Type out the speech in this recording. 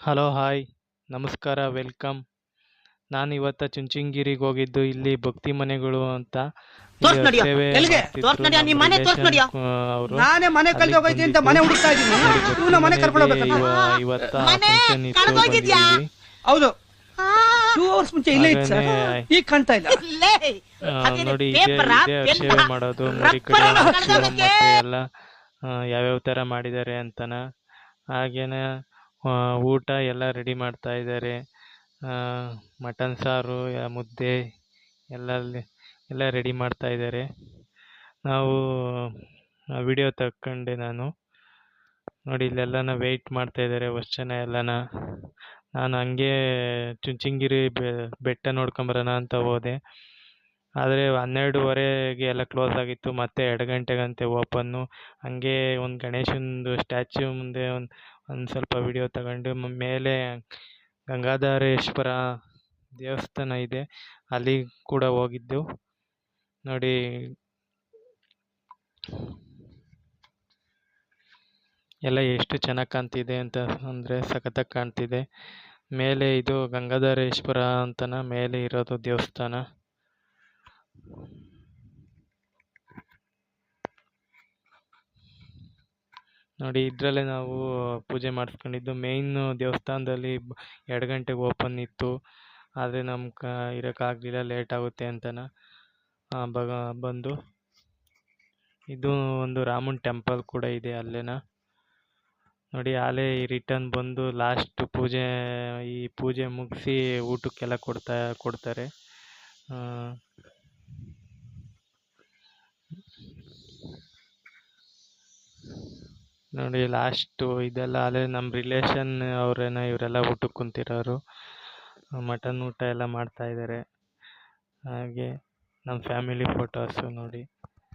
Hello hi ನಮಸ್ಕಾರ welcome. ನಾನು ಇವತ್ತು ಚುಂಚನಗಿರಿಗೆ ಹೋಗಿದ್ದು. ಇಲ್ಲಿ ಭಕ್ತಿ ಮನೆಗಳು ಅಂತ ಇಲ್ಲಿ ತೋರ್ಸ್ ನಡಿಯೋ ಸೇವೆ ಎಲ್ಲಿಗೆ ತೋರ್ಸ್ ಮಾಡ್ತಿದ್ರು ನಡಿಯೋ ನಮ್ಮ ನಿಮ್ಮ ಮನೆ ತೋರ್ಸ್ ರಿಲೇಷನ್ ನಡಿಯೋ ಅವರು. ನಾನೇ ಮನೆ ಕಲ್ದೆ ಅಲ್ಲಿಗೆ ಹೋಗೈತಿ ಅಂತ ಬಂದಿದ್ದು. ಮನೆ ಹುಡುಕ್ತಾ ಇದೀನಿ ನೋಡಿ ಇವನ ಮನೆ ಕರ್ಕೊಂಡು ಭಕ್ತಿ ಹೋಗ್ಬೇಕಂತ ಮನೆಗೆ ಇವತ್ತ ಮನೆ ಫಂಕ್ಷನ್ ಇತ್ತು, ಕಳ್ದೋಗಿದ್ಯಾ? ಬಂದಿದ್ದೀವಿ. ಹೌದು 2 ಅವರ್ಸ್ ಮುಂಚೆ ಇಲ್ಲೇ ಇತ್ತು ಸರ್, ಈಗ ಕಾಣ್ತಾ ಇಲ್ಲ. ನೋಡಿ ಇದೇ ಸೇವೆ ಮಾಡೋದು, ಮರಿ ಕಡೆ ಮತ್ತೆ ಎಲ್ಲ ಯಾವ್ಯಾವ ಥರ ಮಾಡಿದ್ದಾರೆ ಅಂತನ. ಹಾಗೇನೆ ಊಟ ಎಲ್ಲ ರೆಡಿ ಮಾಡ್ತಾ ಇದ್ದಾರೆ. ಮಟನ್ ಸಾರು, ಮುದ್ದೆ ಎಲ್ಲ ರೆಡಿ ಮಾಡ್ತಾ ಇದ್ದಾರೆ. ನಾವು ವಿಡಿಯೋ ತಕ್ಕೊಂಡೆ ನಾನು. ನೋಡಿ ಇಲ್ಲೆಲ್ಲನ ವೆಯ್ಟ್ ಮಾಡ್ತಾ ಇದ್ದಾರೆ ಅಷ್ಟು ಜನ ಎಲ್ಲನ. ನಾನು ಹಂಗೆ ಚುಂಚನಗಿರಿ ಬೆಟ್ಟ ನೋಡ್ಕೊಂಬರೋಣ ಅಂತ ಹೋದೆ. ಆದರೆ 12:30ಗೆ ಎಲ್ಲ ಕ್ಲೋಸ್ ಆಗಿತ್ತು. ಮತ್ತೆ 2 ಗಂಟೆಗಂತೆ ಓಪನ್ನು. ಹಂಗೆ ಒಂದು ಗಣೇಶಂದು ಸ್ಟ್ಯಾಚ್ಯೂ ಮುಂದೆ ಒಂದು ಸ್ವಲ್ಪ ವಿಡಿಯೋ ತಗೊಂಡು ಮೇಲೆ ಗಂಗಾಧರೇಶ್ವರ ದೇವಸ್ಥಾನ ಇದೆ, ಅಲ್ಲಿ ಕೂಡ ಹೋಗಿದ್ದು. ನೋಡಿ ಎಲ್ಲ ಎಷ್ಟು ಚೆನ್ನಾಗಿ ಕಾಣ್ತಿದೆ ಅಂತ ಅಂದರೆ ಸಖತ್ತಾಗಿ ಕಾಣ್ತಿದೆ. ಮೇಲೆ ಇದು ಗಂಗಾಧರೇಶ್ವರ ಅಂತನ ಮೇಲೆ ಇರೋದು ದೇವಸ್ಥಾನ. ನೋಡಿ ಇದರಲ್ಲೇ ನಾವು ಪೂಜೆ ಮಾಡಿಸ್ಕೊಂಡಿದ್ದು. ಮೇಯ್ನು ದೇವಸ್ಥಾನದಲ್ಲಿ 2 ಗಂಟೆಗೆ ಓಪನ್ ಇತ್ತು, ಆದರೆ ನಮ್ಗೆ ಇರೋಕ್ಕಾಗಲಿಲ್ಲ, ಲೇಟ್ ಆಗುತ್ತೆ ಅಂತನ ಬಂದು. ಇದು ಒಂದು ರಾಮನ ಟೆಂಪಲ್ ಕೂಡ ಇದೆ ಅಲ್ಲೇನ. ನೋಡಿ ಆಲೇ ರಿಟರ್ನ್ ಬಂದು ಲಾಸ್ಟ್ ಈ ಪೂಜೆ ಮುಗಿಸಿ ಊಟಕ್ಕೆಲ್ಲ ಕೊಡ್ತಾರೆ. ನೋಡಿ ಲಾಸ್ಟು ಇದೆಲ್ಲ ಅಲ್ಲೇ ನಮ್ಮ ರಿಲೇಷನ್ ಅವರೇನ, ಇವರೆಲ್ಲ ಊಟಕ್ಕೆ ಕುಂತಿರೋರು. ಮಟನ್ ಊಟ ಎಲ್ಲ ಮಾಡ್ತಾ ಇದ್ದಾರೆ. ಹಾಗೆ ನಮ್ಮ ಫ್ಯಾಮಿಲಿ ಫೋಟೋಸು ನೋಡಿ.